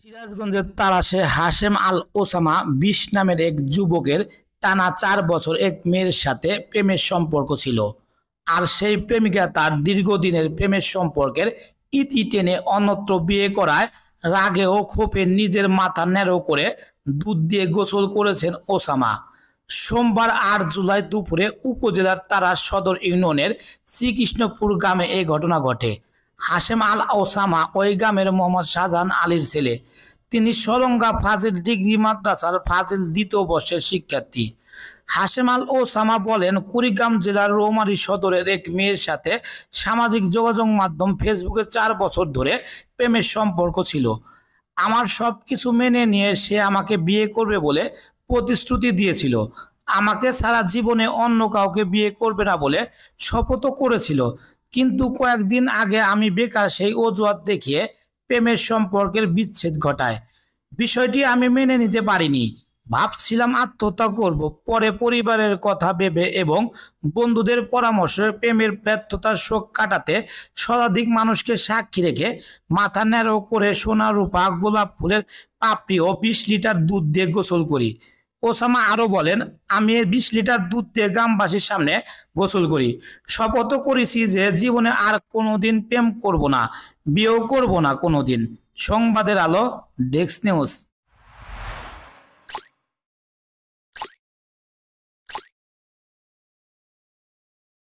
সিরাজগঞ্জের তাড়াশে হাশেম আল ওসামা ২০ নামের এক যুবকের টানা ৪ বছর এক মেয়ের সাথে প্রেমের সম্পর্ক ছিল। আর সেই প্রেমিকা তার দীর্ঘদিনের প্রেমের সম্পর্কের ইতি টেনে অন্যত্র বিয়ে করায় রাগে ও ক্ষোভে নিজের মাথা ন্যাড়ো করে দুধ দিয়ে গোসল করেছেন ওসামা। সোমবার ৮ জুলাই দুপুরে উপজেলার তাড়াশ সদর ইউনিয়নের শ্রীকৃষ্ণপুর গ্রামে এই ঘটনা ঘটে। হাশেম আল ওসামা ওই গ্রামের মোহাম্মদ শাহজাহান আলীর ছেলে। তিনি সলঙ্গা ফাজিল ডিগ্রি মাদ্রাসার ফাজিল ২য় বর্ষের শিক্ষার্থী। হাশেম আল ওসামা বলেন, কুড়িগ্রাম জেলার রৌমারী সদরের এক মেয়ের সাথে সামাজিক যোগাযোগ মাধ্যম ফেসবুকে ৪ বছর ধরে প্রেমের সম্পর্ক ছিল। আমার সবকিছু মেনে নিয়ে সে আমাকে বিয়ে করবে বলে প্রতিশ্রুতি দিয়েছিল। আমাকে সারা জীবনে অন্য কাউকে বিয়ে করবে না বলে শপথও করেছিল। কিন্তু কয়েকদিন আগে আমি বেকার সেই অজুহাত দেখিয়ে প্রেমের সম্পর্কের বিচ্ছেদ ঘটায়। বিষয়টি আমি মেনে নিতে পারিনি। ভাবছিলাম আত্মহত্যা করব। পরে পরিবারের কথা ভেবে এবং বন্ধুদের পরামর্শে প্রেমের ব্যর্থতার শোক কাটাতে শতাধিক মানুষকে সাক্ষী রেখে মাথা ন্যাড়ো করে সোনা রূপা গোলাপ ফুলের পাপড়ি ও ২০ লিটার দুধ দিয়ে গোসল করি। ওসামা আরো বলেন, আমি ২০ লিটার দুধ দিয়ে গ্রামবাসীর সামনে গোসল করি। শপথও করেছি যে জীবনে আর কোনোদিন প্রেম করব না, বিয়েও করব না কোনোদিন। সংবাদের আলো, ডেস্ক নিউজ।